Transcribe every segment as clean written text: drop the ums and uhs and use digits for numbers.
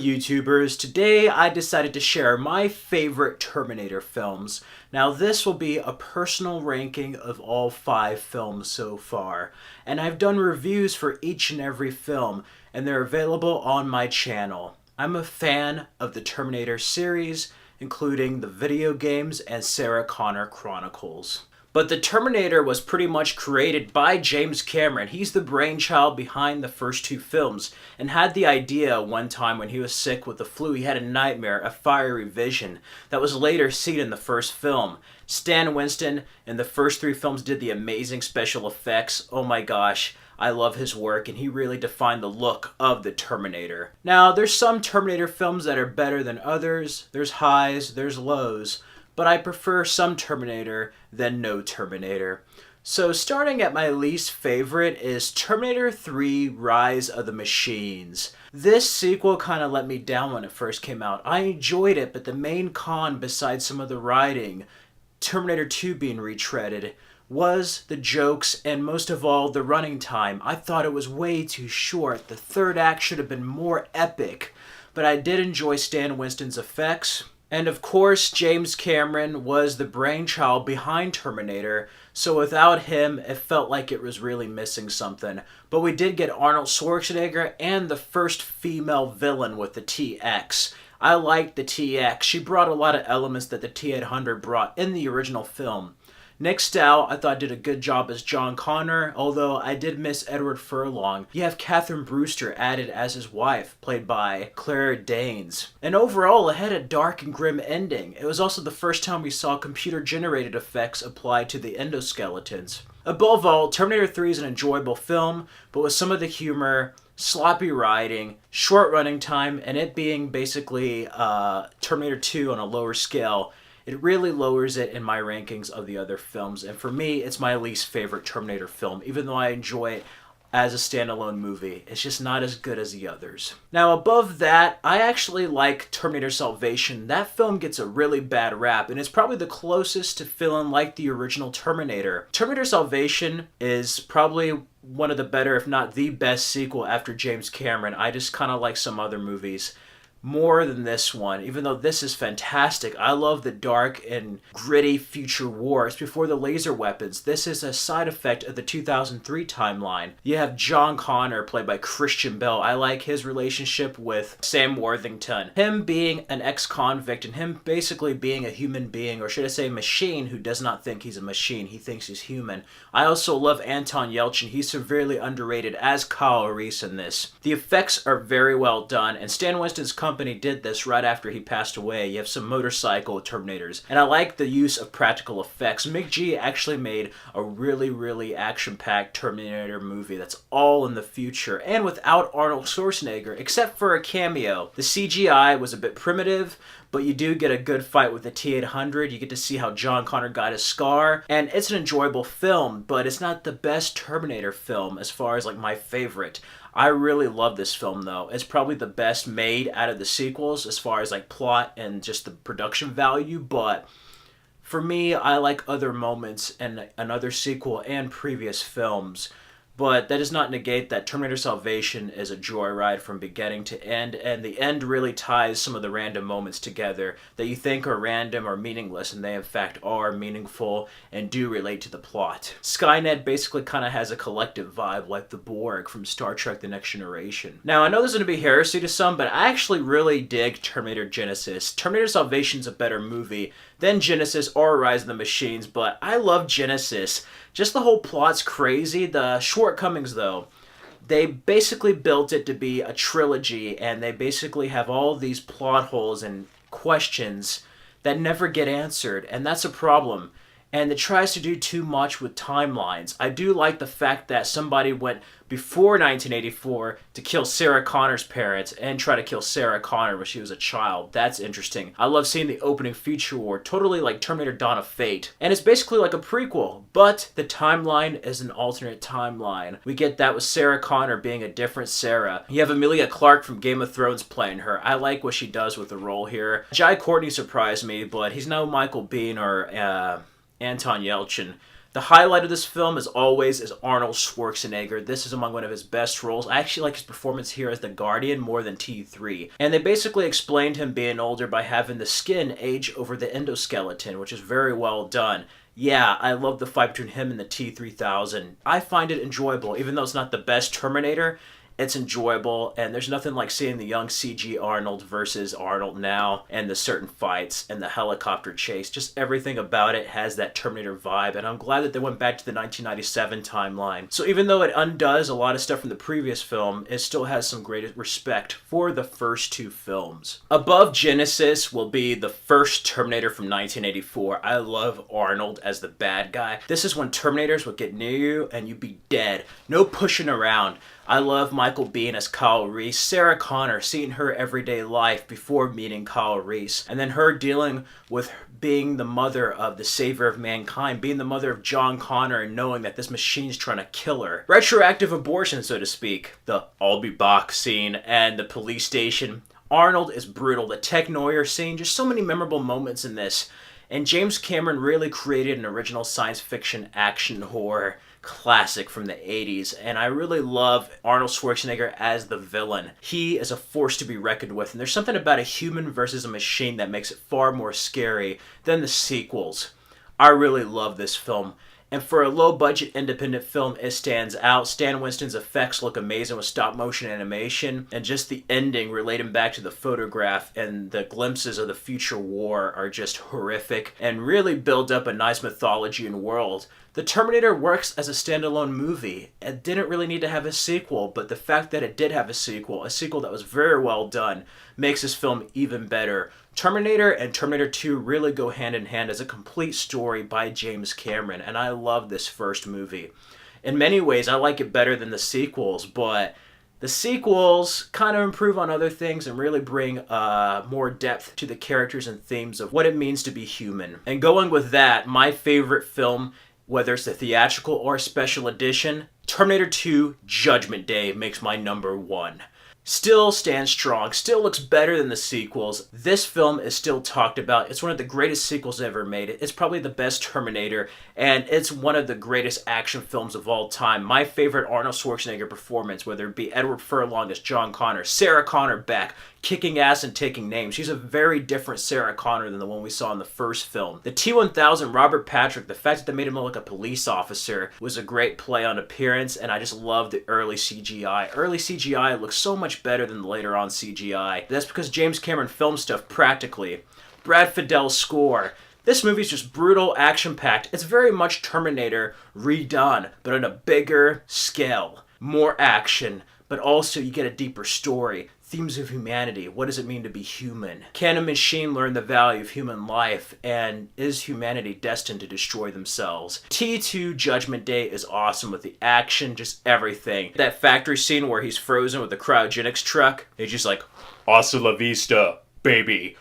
YouTubers, today I decided to share my favorite Terminator films. Now this will be a personal ranking of all 5 films so far, and I've done reviews for each and every film, and they're available on my channel. I'm a fan of the Terminator series, including the video games and Sarah Connor Chronicles. But the Terminator was pretty much created by James Cameron. He's the brainchild behind the first 2 films and had the idea one time when he was sick with the flu. He had a nightmare, a fiery vision that was later seen in the first film. Stan Winston in the first 3 films did the amazing special effects. Oh my gosh, I love his work, and he really defined the look of the Terminator. Now, there's some Terminator films that are better than others. There's highs, there's lows. But I prefer some Terminator than no Terminator. So starting at my least favorite is Terminator 3 Rise of the Machines. This sequel kind of let me down when it first came out. I enjoyed it, but the main con, besides some of the writing, Terminator 2 being retreaded, was the jokes and most of all the running time. I thought it was way too short. The third act should have been more epic, but I did enjoy Stan Winston's effects. And of course, James Cameron was the brainchild behind Terminator, so without him, it felt like it was really missing something. But we did get Arnold Schwarzenegger and the first female villain with the TX. I liked the TX. She brought a lot of elements that the T-800 brought in the original film. Nick Stahl, I thought, did a good job as John Connor, although I did miss Edward Furlong. You have Catherine Brewster added as his wife, played by Claire Danes. And overall, it had a dark and grim ending. It was also the first time we saw computer-generated effects applied to the endoskeletons. Above all, Terminator 3 is an enjoyable film, but with some of the humor, sloppy writing, short running time, and it being basically Terminator 2 on a lower scale, it really lowers it in my rankings of the other films, and for me, it's my least favorite Terminator film, even though I enjoy it as a standalone movie. It's just not as good as the others. Now, above that, I actually like Terminator Salvation. That film gets a really bad rap, and it's probably the closest to feeling like the original Terminator. Terminator Salvation is probably one of the better, if not the best sequel after James Cameron. I just kind of like some other movies more than this one, even though this is fantastic. I love the dark and gritty future wars before the laser weapons. This is a side effect of the 2003 timeline. You have John Connor, played by Christian Bale. I like his relationship with Sam Worthington. Him being an ex-convict and him basically being a human being, or should I say machine, who does not think he's a machine. He thinks he's human. I also love Anton Yelchin. He's severely underrated as Kyle Reese in this. The effects are very well done, and Stan Winston's company did this right after he passed away. You have some motorcycle Terminators, and I like the use of practical effects. McG actually made a really action-packed Terminator movie that's all in the future, and without Arnold Schwarzenegger, except for a cameo. The CGI was a bit primitive, but you do get a good fight with the T-800. You get to see how John Connor got his scar, and it's an enjoyable film, but it's not the best Terminator film as far as like my favorite. I really love this film though. It's probably the best made out of the sequels as far as like plot and just the production value, but for me, I like other moments in another sequel and previous films. But that does not negate that Terminator Salvation is a joyride from beginning to end, and the end really ties some of the random moments together that you think are random or meaningless, and they in fact are meaningful and do relate to the plot. Skynet basically kind of has a collective vibe like the Borg from Star Trek The Next Generation. Now, I know this is going to be heresy to some, but I actually really dig Terminator Genesis. Terminator Salvation is a better movie than Genesis or Rise of the Machines, but I love Genesis. Just the whole plot's crazy. The shortcomings, though, they basically built it to be a trilogy, and they basically have all these plot holes and questions that never get answered, and that's a problem. And it tries to do too much with timelines. I do like the fact that somebody went before 1984 to kill Sarah Connor's parents and try to kill Sarah Connor when she was a child. That's interesting. I love seeing the opening feature war, totally like Terminator Dawn of Fate. And it's basically like a prequel, but the timeline is an alternate timeline. We get that with Sarah Connor being a different Sarah. You have Emilia Clarke from Game of Thrones playing her. I like what she does with the role here. Jai Courtney surprised me, but he's no Michael Biehn or Anton Yelchin. The highlight of this film, as always, is Arnold Schwarzenegger. This is among one of his best roles. I actually like his performance here as the Guardian more than T3. And they basically explained him being older by having the skin age over the endoskeleton, which is very well done. Yeah, I love the fight between him and the T-3000. I find it enjoyable, even though it's not the best Terminator. It's enjoyable, and there's nothing like seeing the young CG Arnold versus Arnold now, and the certain fights, and the helicopter chase. Just everything about it has that Terminator vibe, and I'm glad that they went back to the 1997 timeline. So even though it undoes a lot of stuff from the previous film, it still has some great respect for the first two films. Above Genesis will be the first Terminator from 1984. I love Arnold as the bad guy. This is when Terminators would get near you, and you'd be dead. No pushing around. I love Michael Biehn as Kyle Reese, Sarah Connor, seeing her everyday life before meeting Kyle Reese, and then her dealing with being the mother of the savior of mankind, being the mother of John Connor, and knowing that this machine's trying to kill her. Retroactive abortion, so to speak. The I'll be back scene and the police station. Arnold is brutal. The Tech Noir scene, just so many memorable moments in this. And James Cameron really created an original science fiction action horror classic from the 80s, and I really love Arnold Schwarzenegger as the villain. He is a force to be reckoned with, and there's something about a human versus a machine that makes it far more scary than the sequels. I really love this film. And for a low-budget independent film, it stands out. Stan Winston's effects look amazing with stop-motion animation, and just the ending relating back to the photograph and the glimpses of the future war are just horrific and really build up a nice mythology and world. The Terminator works as a standalone movie. It didn't really need to have a sequel, but the fact that it did have a sequel that was very well done, makes this film even better. Terminator and Terminator 2 really go hand in hand as a complete story by James Cameron, and I love this first movie. In many ways, I like it better than the sequels, but the sequels kind of improve on other things and really bring more depth to the characters and themes of what it means to be human. And going with that, my favorite film, whether it's the theatrical or special edition, Terminator 2 Judgment Day makes my number one. Still stands strong, still looks better than the sequels. This film is still talked about. It's one of the greatest sequels ever made. It's probably the best Terminator, and it's one of the greatest action films of all time. My favorite Arnold Schwarzenegger performance, whether it be Edward Furlong as John Connor, Sarah Connor back, kicking ass and taking names. She's a very different Sarah Connor than the one we saw in the first film. The T-1000, Robert Patrick, the fact that they made him look like a police officer was a great play on appearance, and I just love the early CGI. Early CGI looks so much better than the later on CGI. That's because James Cameron filmed stuff practically. Brad Fiddel's score. This movie's just brutal, action-packed. It's very much Terminator redone, but on a bigger scale. More action, but also you get a deeper story. Themes of humanity. What does it mean to be human? Can a machine learn the value of human life? And is humanity destined to destroy themselves? T2 Judgment Day is awesome with the action, just everything. That factory scene where he's frozen with the cryogenics truck. He's just like, hasta la vista, baby.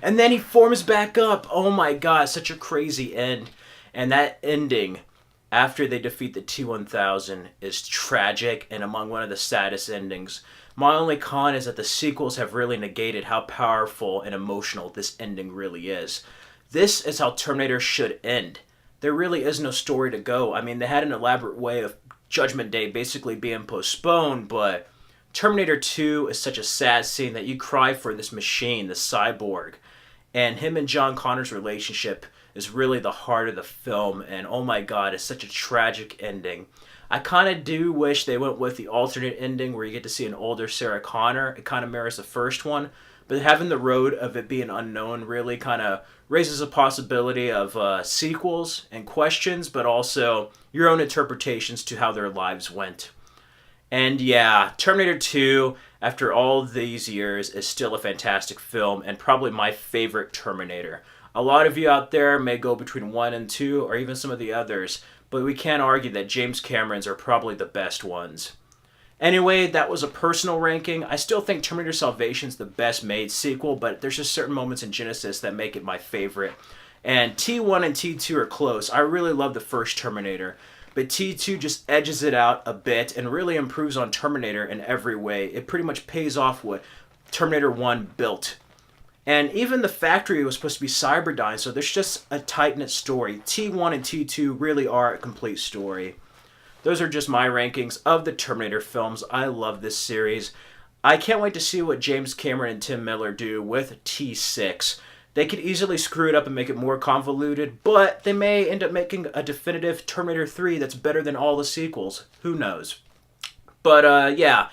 And then he forms back up. Oh my god, such a crazy end. And that ending, after they defeat the T-1000, is tragic and among one of the saddest endings. My only con is that the sequels have really negated how powerful and emotional this ending really is. This is how Terminator should end. There really is no story to go. I mean, they had an elaborate way of Judgment Day basically being postponed, but Terminator 2 is such a sad scene that you cry for this machine, the cyborg. And him and John Connor's relationship is really the heart of the film, and oh my god, it's such a tragic ending. I kind of do wish they went with the alternate ending where you get to see an older Sarah Connor. It kind of mirrors the first one, but having the road of it being unknown really kind of raises a possibility of sequels and questions, but also your own interpretations to how their lives went. And yeah, Terminator 2, after all these years, is still a fantastic film and probably my favorite Terminator. A lot of you out there may go between 1 and 2, or even some of the others, but we can't argue that James Cameron's are probably the best ones. Anyway, that was a personal ranking. I still think Terminator Salvation's the best made sequel, but there's just certain moments in Genesis that make it my favorite. And T1 and T2 are close. I really love the first Terminator, but T2 just edges it out a bit and really improves on Terminator in every way. It pretty much pays off what Terminator 1 built. And even the factory was supposed to be Cyberdyne, so there's just a tight-knit story. T1 and T2 really are a complete story. Those are just my rankings of the Terminator films. I love this series. I can't wait to see what James Cameron and Tim Miller do with T6. They could easily screw it up and make it more convoluted, but they may end up making a definitive Terminator 3 that's better than all the sequels. Who knows? But yeah,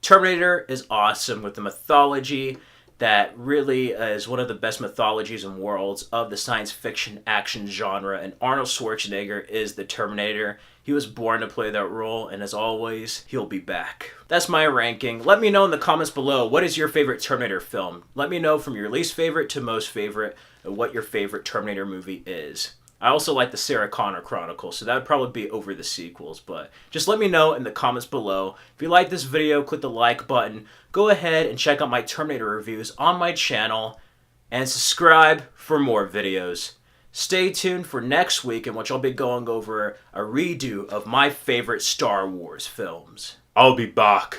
Terminator is awesome with the mythology that really is one of the best mythologies and worlds of the science fiction action genre, and Arnold Schwarzenegger is the Terminator. He was born to play that role, and as always, he'll be back. That's my ranking. Let me know in the comments below, what is your favorite Terminator film? Let me know from your least favorite to most favorite what your favorite Terminator movie is. I also like the Sarah Connor Chronicle, so that would probably be over the sequels, but just let me know in the comments below. If you like this video, click the like button. Go ahead and check out my Terminator reviews on my channel, and subscribe for more videos. Stay tuned for next week, in which I'll be going over a redo of my favorite Star Wars films. I'll be back.